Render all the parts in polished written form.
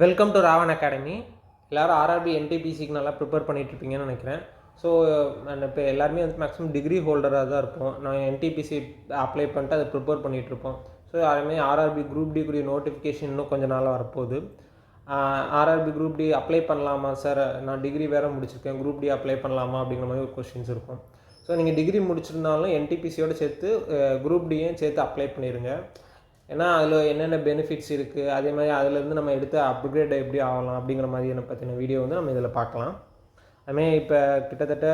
Welcome to Ravan academy. எல்லோரும் RRB என்டிபிசிக்கு நல்லா ப்ரிப்பேர் பண்ணிகிட்ருப்பீங்கன்னு நினைக்கிறேன். ஸோ இப்போ எல்லாருமே வந்து மேக்ஸிமம் டிகிரி ஹோல்டராக தான் இருப்போம். நான் என்டிபிசி அப்ளை பண்ணிட்டு அதை ப்ரிப்பேர் பண்ணிகிட்ருப்போம். ஸோ அதேமாதிரி ஆர்ஆர்பி குரூப் டி கூடிய நோட்டிஃபிகேஷன் இன்னும் கொஞ்சம் நாளாக வரப்போகுது. ஆர்ஆர்பி குரூப் டி அப்ளை பண்ணலாமா சார், நான் டிகிரி வேறு முடிச்சிருக்கேன், குரூப் டி அப்ளை பண்ணலாமா அப்படிங்கிற மாதிரி ஒரு கொஸ்டின்ஸ் இருக்கும். ஸோ நீங்கள் டிகிரி முடிச்சிருந்தாலும் என்டிபிசியோடு சேர்த்து குரூப் டியும் சேர்த்து அப்ளை பண்ணிடுங்க. ஏன்னா அதில் என்னென்ன பெனிஃபிட்ஸ் இருக்குது, அதே மாதிரி அதிலேருந்து நம்ம எடுத்து அப்கிரேட் எப்படி ஆகலாம் அப்படிங்கிற மாதிரியான பற்றின வீடியோ வந்து நம்ம இதில் பார்க்கலாம். அதுமாதிரி இப்போ கிட்டத்தட்ட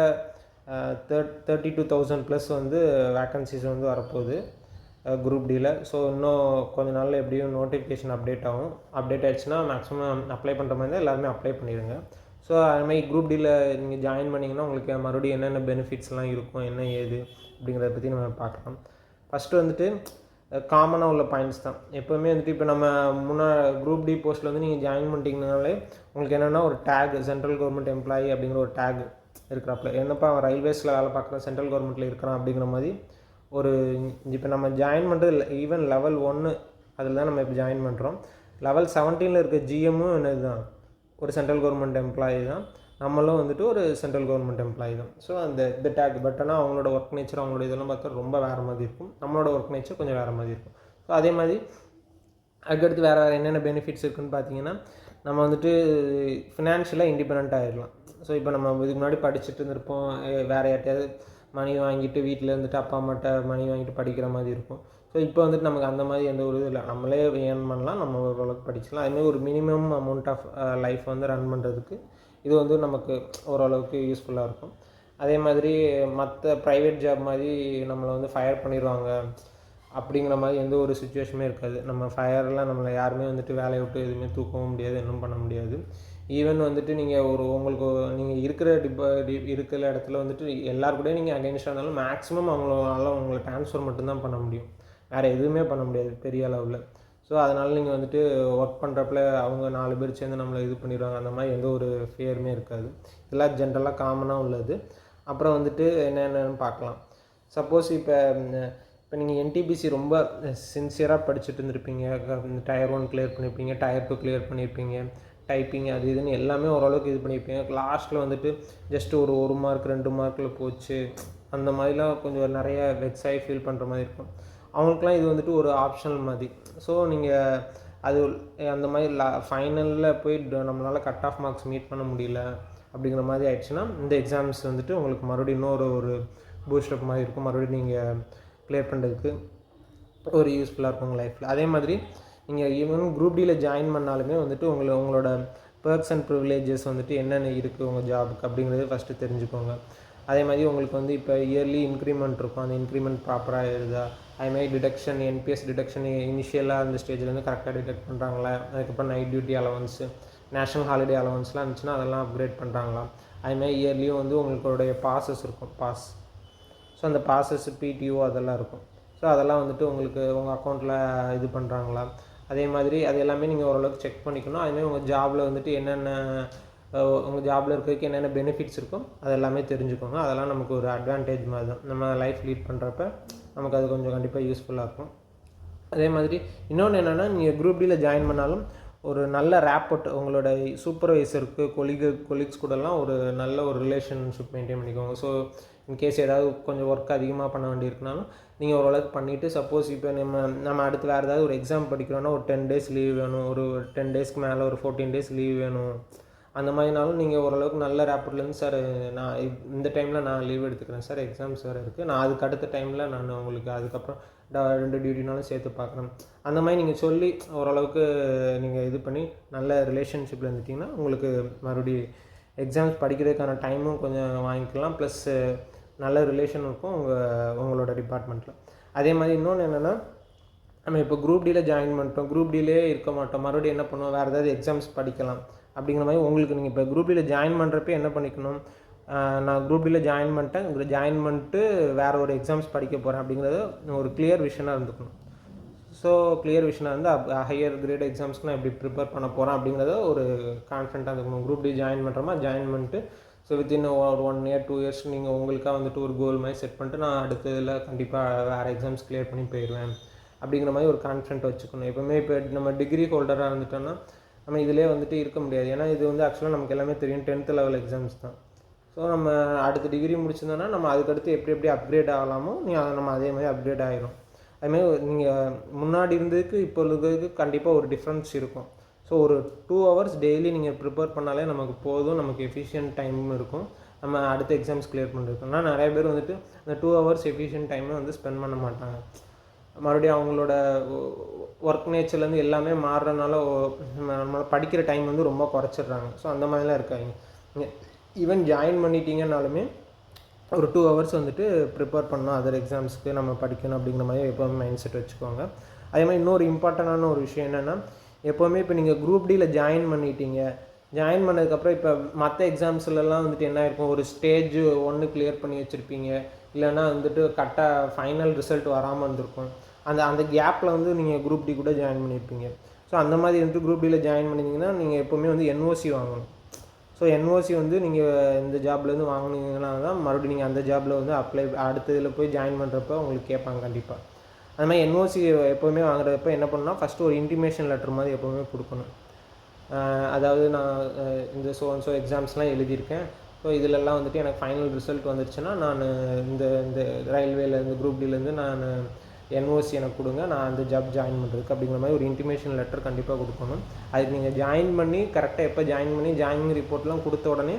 32,000 ப்ளஸ் வந்து வேக்கன்சிஸ் வந்து வரப்போகுது குரூப் டியில். ஸோ இன்னும் கொஞ்சம் நாளில் எப்படியும் நோட்டிஃபிகேஷன் அப்டேட் ஆகும். அப்டேட் ஆகிடுச்சுன்னா மேக்ஸிமம் அப்ளை பண்ணுற மாதிரி இருந்தால் எல்லாருமே அப்ளை பண்ணிடுங்க. ஸோ அதுமாதிரி குரூப் டியில் நீங்கள் ஜாயின் பண்ணிங்கன்னா உங்களுக்கு மறுபடியும் என்னென்ன பெனிஃபிட்ஸ்லாம் இருக்கும், என்ன ஏது அப்படிங்கிறத பற்றி நம்ம பார்க்கலாம். ஃபஸ்ட்டு வந்துட்டு காமனாக உள்ள பாயிண்ட்ஸ் தான். எப்போவுமே வந்துட்டு இப்போ நம்ம குரூப் டி போஸ்ட்டில் வந்து நீங்கள் ஜாயின் பண்ணிட்டீங்கனாலே உங்களுக்கு என்னென்னா ஒரு டேக், சென்ட்ரல் கவர்மெண்ட் எம்ப்ளாயி அப்படிங்கிற ஒரு டேக் இருக்கிறாப்புல. என்னப்பா ரயில்வேஸில் வேலை பார்க்குறேன், சென்ட்ரல் கவர்மெண்ட்டில் இருக்கிறான் அப்படிங்கிற மாதிரி ஒரு இப்போ நம்ம ஜாயின் பண்ணுறது ஈவன் லெவல் 1 அதில் தான் நம்ம இப்போ ஜாயின் பண்ணுறோம். லெவல் 17 இருக்க ஜிஎம்மும் என்னது தான், ஒரு சென்ட்ரல் கவர்மெண்ட் எம்ப்ளாயி தான். நம்மளும் வந்துட்டு ஒரு சென்ட்ரல் கவர்மெண்ட் எம்ப்ளாயி தான். ஸோ இந்த டேக் பட் ஆனால் அவங்களோட ஒர்க் நேச்சர், அவங்களோட இதெல்லாம் பார்த்தா ரொம்ப வேறு மாதிரி இருக்கும். நம்மளோட ஒர்க் நேச்சர் கொஞ்சம் வேறு மாதிரி இருக்கும். ஸோ அதே மாதிரி அதுக்கடுத்து வேறு என்னென்ன பெனிஃபிட்ஸ் இருக்குதுன்னு பார்த்தீங்கன்னா, நம்ம வந்துட்டு ஃபினான்ஷியலாக இண்டிபெண்ட் ஆகிடலாம். ஸோ இப்போ நம்ம இதுக்கு முன்னாடி படிச்சுட்டு இருந்திருப்போம், வேறு யார்ட்டையாவது மணி வாங்கிட்டு வீட்டில் இருந்துட்டு அப்பா அம்மாட்ட மணி வாங்கிட்டு படிக்கிற மாதிரி இருக்கும். ஸோ இப்போ வந்துட்டு நமக்கு அந்த மாதிரி எந்த ஒரு இது இல்லை, நம்மளே ஏர்ன் பண்ணலாம், நம்ம ஓரளவுக்கு படிச்சிக்கலாம். அதுமாதிரி ஒரு மினிமம் அமௌண்ட் ஆஃப் லைஃப் வந்து ரன் பண்ணுறதுக்கு இது வந்து நமக்கு ஓரளவுக்கு யூஸ்ஃபுல்லாக இருக்கும். அதே மாதிரி மற்ற ப்ரைவேட் ஜாப் மாதிரி நம்மளை வந்து ஃபயர் பண்ணிடுவாங்க அப்படிங்கிற மாதிரி எந்த ஒரு சுச்சுவேஷனுமே இருக்காது. நம்ம ஃபயர்லாம் நம்மளை யாருமே வந்துட்டு வேலையை விட்டு எதுவுமே தூக்கவும் முடியாது, இன்னும் பண்ண முடியாது. ஈவன் வந்துட்டு நீங்கள் உங்களுக்கு நீங்கள் இருக்கிற இடத்துல வந்துட்டு எல்லாருக்கூடயும் நீங்கள் அகைன்ஸ்டாக இருந்தாலும் மேக்ஸிமம் அவங்களால உங்களை ட்ரான்ஸ்ஃபர் மட்டும்தான் பண்ண முடியும், வேறு எதுவுமே பண்ண முடியாது பெரிய அளவில். ஸோ அதனால் நீங்கள் வந்துட்டு ஒர்க் பண்ணுறப்பல அவங்க 4 பேர் சேர்ந்து நம்மளை இது பண்ணிடுவாங்க, அந்த மாதிரி எந்த ஒரு ஃபியருமே இருக்காது. இதெல்லாம் ஜென்ரலாக காமனாக உள்ளது. அப்புறம் வந்துட்டு என்னென்னு பார்க்கலாம். சப்போஸ் இப்போ நீங்கள் என்டிபிசி ரொம்ப சின்சியராக படிச்சுட்டு இருந்திருப்பீங்க, டயர் 1 கிளியர் பண்ணியிருப்பீங்க, டயர் 2 கிளியர் பண்ணியிருப்பீங்க, டைப்பிங் அது இதுன்னு எல்லாமே ஓரளவுக்கு இது பண்ணியிருப்பீங்க. லாஸ்ட்டில் வந்துட்டு ஜஸ்ட் ஒரு மார்க் 2 மார்க்கில் போச்சு, அந்த மாதிரிலாம் கொஞ்சம் நிறைய வெக்ஸாகி ஃபீல் பண்ணுற மாதிரி இருக்கும். அவங்களுக்குலாம் இது வந்துட்டு ஒரு ஆப்ஷனல் மாதிரி. ஸோ நீங்கள் அது அந்த மாதிரி ஃபைனலில் போய் நம்மளால் கட் ஆஃப் மார்க்ஸ் மீட் பண்ண முடியல அப்படிங்கிற மாதிரி ஆயிடுச்சுன்னா இந்த எக்ஸாம்ஸ் வந்துட்டு உங்களுக்கு மறுபடியும் ஒரு பூஸ்டப் மாதிரி இருக்கும், மறுபடியும் நீங்கள் கிளியர் பண்ணுறதுக்கு ஒரு யூஸ்ஃபுல்லாக இருக்கும் உங்கள் லைஃப்பில். அதே மாதிரி நீங்கள் ஈவன் குரூப் டியில் ஜாயின் பண்ணாலுமே வந்துட்டு உங்களோட பெர்க்ஸ் அண்ட் ப்ரிவிலேஜஸ் வந்துட்டு என்னென்ன இருக்குது உங்கள் ஜாபுக்கு அப்படிங்கிறது ஃபஸ்ட்டு தெரிஞ்சுக்கோங்க. அதே மாதிரி உங்களுக்கு வந்து இப்போ இயர்லி இன்க்ரிமெண்ட் இருக்கும், அந்த இன்க்ரிமெண்ட் ப்ராப்பராக எழுதா, அதுமாதிரி டிடக்ஷன், என்பிஎஸ் டிடக்ஷன் இனிஷியலாக அந்த ஸ்டேஜ்லேருந்து கரெக்டாக டிடெக்ட் பண்ணுறாங்களா, அதுக்கப்புறம் night duty allowance, national holiday அலவன்ஸ்லாம் இருந்துச்சுன்னா அதெல்லாம் அப்கிரேட் பண்ணுறாங்களா. அதுமாதிரி இயர்லியும் வந்து உங்களுடைய பாஸஸ் இருக்கும், ஸோ அந்த பாஸஸ் பிடிஓ அதெல்லாம் இருக்கும். ஸோ அதெல்லாம் வந்துட்டு உங்களுக்கு உங்கள் அக்கௌண்ட்டில் இது பண்ணுறாங்களா, அதே மாதிரி அது எல்லாமே நீங்கள் ஓரளவுக்கு செக் பண்ணிக்கணும். அதுமாதிரி உங்கள் ஜாபில் வந்துட்டு என்னென்ன உங்கள் ஜாபில் இருக்கிறதுக்கு என்னென்ன பெனிஃபிட்ஸ் இருக்கும் அது எல்லாமே தெரிஞ்சுக்கோங்க. அதெல்லாம் நமக்கு ஒரு அட்வான்டேஜ் மாதிரி தான், நம்ம லைஃப் லீட் பண்ணுறப்ப நமக்கு அது கொஞ்சம் கண்டிப்பாக யூஸ்ஃபுல்லாக இருக்கும். அதே மாதிரி இன்னொன்று என்னென்னா, நீங்கள் குரூப் டியில் ஜாயின் பண்ணாலும் ஒரு நல்ல ரேப்போர்ட் உங்களோட சூப்பர்வைசருக்கு கொலீக்ஸ் கூடலாம் ஒரு நல்ல ஒரு ரிலேஷன்ஷிப் மெயின்டைன் பண்ணிக்கோங்க. ஸோ இன்கேஸ் ஏதாவது கொஞ்சம் ஒர்க் அதிகமாக பண்ண வேண்டியிருக்குனாலும் நீங்கள் ஓரளவுக்கு பண்ணிவிட்டு, சப்போஸ் இப்போ நம்ம அடுத்து வேறு ஏதாவது ஒரு எக்ஸாம் படிக்கிறோன்னா ஒரு 10 டேஸ் லீவ் வேணும், ஒரு 10 டேஸ்க்கு மேலே ஒரு 14 டேஸ் லீவ் வேணும், அந்த மாதிரினாலும் நீங்கள் ஓரளவுக்கு நல்ல ரேப்போர்ட்லேருந்து சார் நான் இந்த டைமில் நான் லீவ் எடுத்துக்கிறேன் சார், எக்ஸாம்ஸ் வேறு இருக்குது, நான் அதுக்கு அடுத்த டைமில் நான் உங்களுக்கு அதுக்கப்புறம் 2 டியூட்டினாலும் சேர்த்து பார்க்குறேன், அந்த மாதிரி நீங்கள் சொல்லி ஓரளவுக்கு நீங்கள் இது பண்ணி நல்ல ரிலேஷன்ஷிப்பில் இருந்துட்டிங்கன்னா உங்களுக்கு மறுபடியும் எக்ஸாம்ஸ் படிக்கிறதுக்கான டைமும் கொஞ்சம் வாங்கிக்கலாம், ப்ளஸ் நல்ல ரிலேஷன் இருக்கும் உங்களோட டிபார்ட்மெண்ட்டில். அதே மாதிரி இன்னொன்று என்னென்னா, நம்ம இப்போ குரூப் டியில் ஜாயின் பண்ணிட்டோம், குரூப் டியிலே இருக்க மாட்டோம், மறுபடியும் என்ன பண்ணுவோம், வேறு ஏதாவது எக்ஸாம்ஸ் படிக்கலாம் அப்படிங்கிற மாதிரி உங்களுக்கு நீங்கள் இப்போ குரூப் டியில் ஜாயின் பண்ணுறப்ப என்ன பண்ணிக்கணும், நான் குரூப் டியில் ஜாயின் பண்ணிட்டு வேறு ஒரு எக்ஸாம்ஸ் படிக்க போகிறேன் அப்படிங்கிறது ஒரு கிளியர் விஷனாக இருந்துக்கணும். ஸோ கிளியர் விஷனாக இருந்து ஹையர் கிரேட் எக்ஸாம்ஸ்க்கு நான் எப்படி ப்ரிப்பேர் பண்ண போகிறேன் அப்படிங்கிறத ஒரு கான்ஃபிடென்ட்டாக இருந்துக்கணும். குரூப் டி ஜாயின் பண்ணுறோமா, ஜாயின் பண்ணிட்டு ஸோ வித்தின் ஒரு 1 year 2 years நீங்கள் உங்களுக்காக வந்துட்டு ஒரு கோல் மாதிரி செட் பண்ணிட்டு நான் அடுத்ததில் கண்டிப்பாக வேறு எக்ஸாம்ஸ் கிளியர் பண்ணி போயிடுவேன் அப்படிங்கிற மாதிரி ஒரு கான்ஃபிடென்ட் வச்சுக்கணும். எப்போவுமே இப்போ நம்ம டிகிரி ஹோல்டராக இருந்துட்டோன்னா நம்ம இதிலே வந்துட்டு இருக்க முடியாது. ஏன்னா இது வந்து ஆக்சுவலாக நமக்கு எல்லாமே தெரியும் 10th லெவல் எக்ஸாம்ஸ் தான். ஸோ நம்ம அடுத்த டிகிரி முடிச்சிருந்தோன்னா நம்ம அதுக்கடுத்து எப்படி அப்கிரேட் ஆகலாமோ நம்ம அதே மாதிரி அப்கிரேட் ஆகிடும். அதுமாதிரி நீங்கள் முன்னாடி இருந்ததுக்கு இப்போ இருக்கிறதுக்கு கண்டிப்பாக ஒரு டிஃப்ரென்ஸ் இருக்கும். ஸோ ஒரு 2 hours டெய்லி நீங்கள் ப்ரிப்பேர் பண்ணாலே நமக்கு போதும், நமக்கு எஃபிஷியன்ட் டைமும் இருக்கும் நம்ம அடுத்த எக்ஸாம்ஸ் கிளியர் பண்ணுறதுக்கு. ஆனால் நிறைய பேர் வந்துட்டு அந்த 2 hours எஃபிஷியன்ட் டைமை வந்து ஸ்பெண்ட் பண்ண மாட்டாங்க. மறுபடியும் அவங்களோட ஒர்க் நேச்சர்லேருந்து எல்லாமே மாறுறதுனால நம்ம படிக்கிற டைம் வந்து ரொம்ப குறைச்சிட்றாங்க. ஸோ அந்த மாதிரிலாம் இருக்காங்க. ஈவன் ஜாயின் பண்ணிட்டீங்கன்னாலுமே ஒரு 2 hours வந்துட்டு ப்ரிப்பேர் பண்ணணும், அதர் எக்ஸாம்ஸ்க்கு நம்ம படிக்கணும் அப்படிங்கிற மாதிரி எப்போவுமே மைண்ட் செட் வச்சுக்கோங்க. அதே மாதிரி இன்னொரு இம்பார்ட்டண்டான ஒரு விஷயம் என்னென்னா, எப்போவுமே இப்போ நீங்கள் குரூப் டியில் ஜாயின் பண்ணிட்டீங்க, ஜாயின் பண்ணதுக்கப்புறம் இப்போ மற்ற எக்ஸாம்ஸ்லலாம் வந்துட்டு என்ன இருக்கும், ஒரு ஸ்டேஜ் 1 கிளியர் பண்ணி வச்சுருப்பீங்க, இல்லைன்னா வந்துட்டு கரெக்டாக ஃபைனல் ரிசல்ட் வராமல் இருந்திருக்கும். அந்த கேப்பில் வந்து நீங்கள் குரூப் டி கூட ஜாயின் பண்ணியிருப்பீங்க. ஸோ அந்த மாதிரி வந்துட்டு குரூப் டியில் ஜாயின் பண்ணிங்கன்னா நீங்கள் எப்போவுமே வந்து என்ஓசி வாங்கணும். ஸோ என்ஓசி வந்து நீங்கள் இந்த ஜாப்லேருந்து வாங்கினீங்கன்னா தான் மறுபடியும் நீங்கள் அந்த ஜாபில் வந்து அடுத்த இதில் போய் ஜாயின் பண்ணுறப்ப உங்களுக்கு கேட்பாங்க கண்டிப்பாக. அது மாதிரி என்ஓசி எப்போவுமே வாங்குறப்ப என்ன பண்ணணும்னா, ஃபஸ்ட்டு ஒரு இன்டிமேஷன் லெட்டர் மாதிரி எப்போவுமே கொடுக்கணும். அதாவது நான் இந்த ஸோ எக்ஸாம்ஸ்லாம் எழுதியிருக்கேன், ஸோ இதிலெல்லாம் வந்துட்டு எனக்கு ஃபைனல் ரிசல்ட் வந்துருச்சுன்னா நான் இந்த ரயில்வேல இந்த குரூப் டிலேருந்து நான் என்ஓசி எனக்கு கொடுங்க, நான் அந்த ஜாப் ஜாயின் பண்ணுறதுக்கு அப்படிங்கிற மாதிரி ஒரு இன்டிமேஷன் லெட்டர் கண்டிப்பாக கொடுக்கணும். அதுக்கு நீங்கள் ஜாயின் பண்ணி கரெக்டாக எப்போ ஜாயின் பண்ணி ஜாயினிங் ரிப்போர்ட்லாம் கொடுத்த உடனே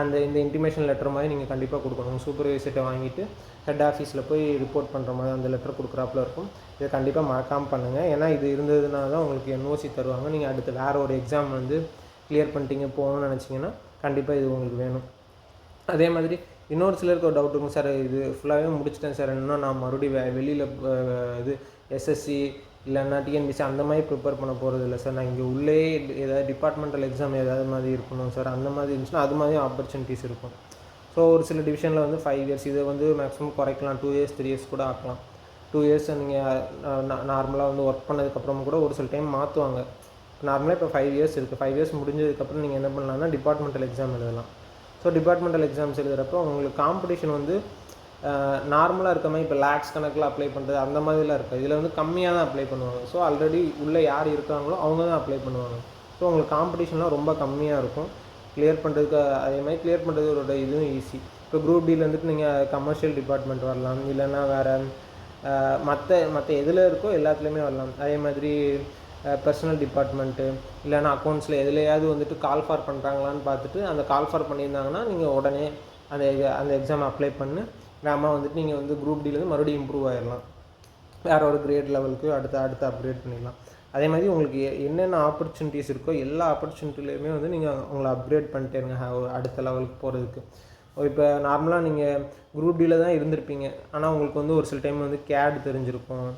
இந்த இன்டிமேஷன் லெட்டர் மாதிரி நீங்கள் கண்டிப்பாக கொடுக்கணும். சூப்பர்வைசர்கிட்ட வாங்கிட்டு ஹெட் ஆஃபீஸில் போய் ரிப்போர்ட் பண்ணுற மாதிரி அந்த லெட்டர் கொடுக்குறாப்புல இருக்கும். இதை கண்டிப்பாக மறக்காமல் பண்ணுங்கள். ஏன்னா இது இருந்ததுனால தான் உங்களுக்கு என்ஓசி தருவாங்க. நீங்கள் அடுத்து வேறு ஒரு எக்ஸாம் வந்து கிளியர் பண்ணிட்டீங்க போகணும்னு நினச்சிங்கன்னா கண்டிப்பாக இது உங்களுக்கு வேணும். அதே மாதிரி இன்னொரு சிலருக்கு ஒரு டவுட் இருக்கும், சார் இது ஃபுல்லாகவே முடிச்சிட்டேன் சார், இன்னும் நான் மறுபடியும் வெளியில் இது எஸ்எஸ்சி இல்லைன்னா டிஎன்பிசி அந்த மாதிரி ப்ரிப்பேர் பண்ண போகிறது இல்லை சார், நான் இங்கே உள்ளே ஏதாவது டிபார்ட்மெண்டல் எக்ஸாம் ஏதாவது மாதிரி இருக்கணும் சார், அந்த மாதிரி இருந்துச்சுன்னா அது மாதிரி ஆப்பர்ச்சுனிட்டிஸ் இருக்கும். ஸோ ஒரு சில டிவிஷனில் வந்து 5 years, இதை வந்து மேக்ஸிமம் குறைக்கலாம், 2 years 3 years கூட ஆக்கலாம். 2 years நீங்கள் நார்மலாக வந்து ஒர்க் பண்ணதுக்கப்புறம் கூட ஒரு சில டைம் மாற்றுவாங்க. நார்மலாக இப்போ 5 years இருக்குது. 5 years முடிஞ்சதுக்கப்புறம் நீங்கள் என்ன பண்ணலாம்னா டிபார்ட்மெண்டல் எக்ஸாம் எழுதலாம். ஸோ டிபார்ட்மெண்டல் எக்ஸாம்ஸ் எழுதுகிறப்போ உங்களுக்கு காம்படிஷன் வந்து நார்மலாக இருக்க மாதிரி இப்போ லேக்ஸ் கணக்கில் அப்ளை பண்ணுறது அந்த மாதிரிலாம் இருக்குது. இதில் வந்து கம்மியாக தான் அப்ளை பண்ணுவாங்க. ஸோ ஆல்ரெடி உள்ளே யார் இருக்காங்களோ அவங்க தான் அப்ளை பண்ணுவாங்க. ஸோ உங்களுக்கு காம்படிஷன்லாம் ரொம்ப கம்மியாக இருக்கும். கிளியர் பண்ணுறதுக்கு அதே மாதிரி கிளியர் பண்ணுறதோட இதுவும் ஈஸி. இப்போ குரூப் டியில் வந்துட்டு நீங்கள் கமர்ஷியல் டிபார்ட்மெண்ட் வரலாம், இல்லைன்னா வேறு மற்ற எதில் இருக்கோ எல்லாத்துலேயுமே வரலாம். அதே மாதிரி பர்சனல் டிபார்ட்மெண்ட்டு இல்லைன்னா அக்கௌண்ட்ஸில் எதுலையாவது வந்துட்டு கால் ஃபார் பண்ணுறாங்களான்னு பார்த்துட்டு அந்த கால் ஃபார் பண்ணியிருந்தாங்கன்னா நீங்கள் உடனே அந்த எக்ஸாம் அப்ளை பண்ணி வேகமாக வந்துட்டு நீங்கள் வந்து குரூப் டிலேருந்து மறுபடியும் இம்ப்ரூவ் ஆகிடலாம், வேறு ஒரு கிரேட் லெவலுக்கு அடுத்து அப்கிரேட் பண்ணிடலாம். அதே மாதிரி உங்களுக்கு என்னென்ன ஆப்பர்ச்சுனிட்டிஸ் இருக்கோ எல்லா ஆப்பர்ச்சுனிட்டிலையுமே வந்து நீங்கள் உங்களை அப்கிரேட் பண்ணிட்டே இருங்க அடுத்த லெவலுக்கு போகிறதுக்கு. இப்போ நார்மலாக நீங்கள் குரூப் டியில் தான் இருந்திருப்பீங்க, ஆனால் உங்களுக்கு வந்து ஒரு சில டைம் வந்து கேட் தெரிஞ்சிருக்கும்,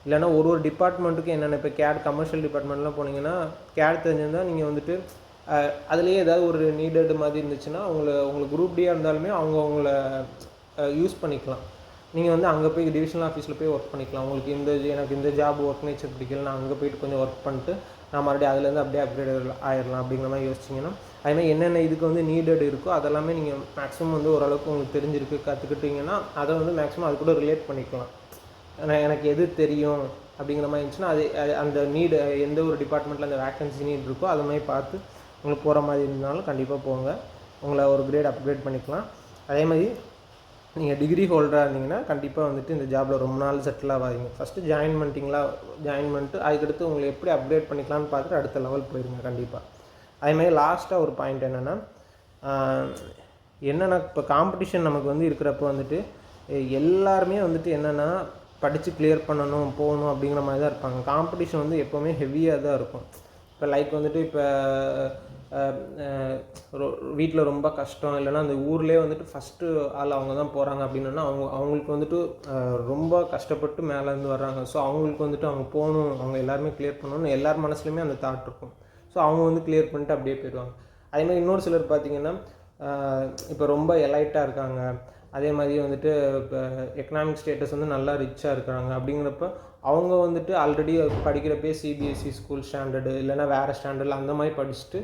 இல்லைனா ஒரு டிபார்ட்மெண்ட்டுக்கு என்னென்ன இப்போ கேட் கமர்ஷியல் டிபார்ட்மெண்ட்லாம் போனீங்கன்னா கேட் தெரிஞ்சிருந்தால் நீங்கள் வந்துட்டு அதுலேயே ஏதாவது ஒரு நீடட் மாதிரி இருந்துச்சுன்னா உங்களுக்கு குரூப் டியாக இருந்தாலுமே உங்களை யூஸ் பண்ணிக்கலாம். நீங்கள் வந்து அங்கே போய் டிவிஷனல் ஆஃபீஸில் போய் ஒர்க் பண்ணிக்கலாம். உங்களுக்கு எனக்கு இந்த ஜாப் ஒர்க் நேச்சர் பிடிக்கல, நான் அங்கே போயிட்டு கொஞ்சம் ஒர்க் பண்ணிட்டு நான் மறுபடியும் அதுலேருந்து அப்படியே அப்கிரேட் ஆயிடலாம் அப்படிங்கிற மாதிரி யோசிச்சிங்கன்னா, அதுமாதிரி என்னென்ன இதுக்கு வந்து நீடட் இருக்கோ அதெல்லாமே நீங்கள் மேக்ஸிமம் வந்து ஓரளவுக்கு உங்களுக்கு தெரிஞ்சிருக்கு கற்றுக்கிட்டிங்கன்னா அதை வந்து மேக்ஸிமம் அது கூட ரிலேட் பண்ணிக்கலாம். எனக்கு எது தெரியும் அப்படிங்கிற மாதிரி இருந்துச்சுன்னா அந்த நீடு எந்த ஒரு டிபார்ட்மெண்ட்டில் அந்த வேக்கன்சி நீட் இருக்கோ அது மாதிரி பார்த்து உங்களுக்கு போகிற மாதிரி இருந்தாலும் கண்டிப்பாக போங்க, உங்களை ஒரு கிரேட் அப்கிரேட் பண்ணிக்கலாம். அதே மாதிரி நீங்கள் டிகிரி ஹோல்டராக இருந்தீங்கன்னா கண்டிப்பாக வந்துட்டு இந்த ஜாபில் ரொம்ப நாள் செட்டில் ஆகாதீங்க. ஃபஸ்ட்டு ஜாயின் பண்ணிட்டு அதுக்கடுத்து உங்களை எப்படி அப்கிரேட் பண்ணிக்கலாம்னு பார்த்துட்டு அடுத்த லெவல் போயிருங்க கண்டிப்பாக. அதேமாதிரி லாஸ்ட்டாக ஒரு பாயிண்ட் என்னென்னா இப்போ காம்படிஷன் நமக்கு வந்து இருக்கிறப்ப வந்துட்டு எல்லாருமே வந்துட்டு என்னென்னா படித்து கிளியர் பண்ணணும் போகணும் அப்படிங்கிற மாதிரி தான் இருப்பாங்க. காம்படிஷன் வந்து எப்போவுமே ஹெவியாக தான் இருக்கும். இப்போ லைக் வந்துட்டு இப்போ வீட்டில் ரொம்ப கஷ்டம் இல்லைன்னா அந்த ஊர்லேயே வந்துட்டு ஃபஸ்ட்டு ஆள் அவங்க தான் போகிறாங்க அப்படின்னா அவங்களுக்கு வந்துட்டு ரொம்ப கஷ்டப்பட்டு மேலேருந்து வர்றாங்க. ஸோ அவங்களுக்கு வந்துட்டு அவங்க போகணும், அவங்க எல்லாருமே கிளியர் பண்ணணும்னு எல்லார் மனசுலையுமே அந்த தாட் இருக்கும். ஸோ அவங்க வந்து கிளியர் பண்ணிட்டு அப்படியே போயிடுவாங்க. அதேமாதிரி இன்னொரு சிலர் பார்த்திங்கன்னா இப்போ ரொம்ப எலைட்டாக இருக்காங்க, அதே மாதிரி வந்துட்டு இப்போ எக்கனாமிக் ஸ்டேட்டஸ் வந்து நல்லா ரிச்சாக இருக்கிறாங்க. அப்படிங்கிறப்ப அவங்க வந்துட்டு ஆல்ரெடி படிக்கிறப்பே சிபிஎஸ்சி ஸ்கூல் ஸ்டாண்டர்டு இல்லைனா வேறு ஸ்டாண்டர்டில் அந்த மாதிரி படிச்சுட்டு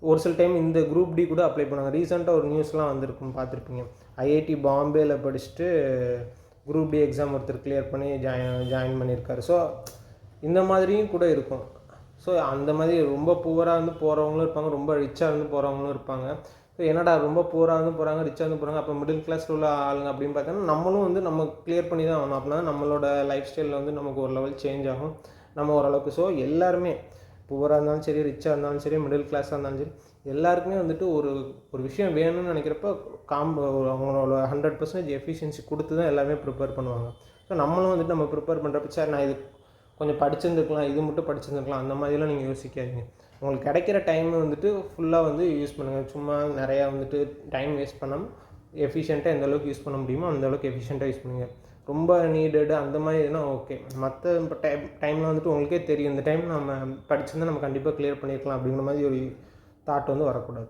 ஒரு சில டைம் இந்த குரூப் டி கூட அப்ளை பண்ணுவாங்க. ரீசெண்டாக ஒரு நியூஸ்லாம் வந்திருக்கும் பார்த்துருப்பீங்க. ஐஐடி பாம்பேயில் படிச்சுட்டு குரூப் டி எக்ஸாம் ஒருத்தர் கிளியர் பண்ணி ஜாயின் பண்ணியிருக்காரு. ஸோ இந்த மாதிரியும் கூட இருக்கும். ஸோ அந்த மாதிரி ரொம்ப புவராக வந்து போகிறவங்களும் இருப்பாங்க, ரொம்ப ரிச்சாக இருந்து போகிறவங்களும் இருப்பாங்க. ஸோ என்னடா ரொம்ப புவராக வந்து போகிறாங்க, ரிச்சாக வந்து போகிறாங்க, அப்போ மிடில் கிளாஸில் உள்ள ஆளுங்க அப்படின்னு பார்த்தோன்னா நம்மளும் வந்து நம்ம கிளியர் பண்ணி தான் ஆகணும். அப்படின்னா நம்மளோட லைஃப் ஸ்டைலில் வந்து நமக்கு ஒரு லெவல் சேஞ்ச் ஆகும், நம்ம ஓரளவுக்கு. ஸோ எல்லாருமே புவராக இருந்தாலும் சரி, ரிச்சாக இருந்தாலும் சரி, மிடில் கிளாஸாக இருந்தாலும் சரி, எல்லாருக்குமே வந்துட்டு ஒரு ஒரு விஷயம் வேணும்னு நினைக்கிறப்ப அவங்களோட 100% எஃபிஷியன்சி கொடுத்து தான் எல்லாமே ப்ரிப்பேர் பண்ணுவாங்க. ஸோ நம்மளும் வந்துட்டு நம்ம ப்ரிப்பேர் பண்ணுறப்ப சார் நான் இது கொஞ்சம் படிச்சிருந்துருக்கலாம், இது மட்டும் படிச்சிருந்துருக்கலாம், அந்த மாதிரிலாம் நீங்கள் யோசிக்காதீங்க. உங்களுக்கு கிடைக்கிற டைம் வந்துட்டு ஃபுல்லாக வந்து யூஸ் பண்ணுங்கள். சும்மா நிறையா வந்துட்டு டைம் வேஸ்ட் பண்ணாமல் எஃபிஷியண்ட்டாக எந்த அளவுக்கு யூஸ் பண்ண முடியுமோ அந்த அளவுக்கு எஃபிஷியண்ட்டாக யூஸ் பண்ணுங்கள். ரொம்ப நீடடு அந்த மாதிரி எதுனா ஓகே. மற்ற இப்போ டைமில் வந்துட்டு உங்களுக்கே தெரியும், இந்த டைம் நம்ம படிச்சிருந்தால் நம்ம கண்டிப்பாக கிளியர் பண்ணியிருக்கலாம் அப்படிங்கிற மாதிரி ஒரு தாட் வந்து வரக்கூடாது.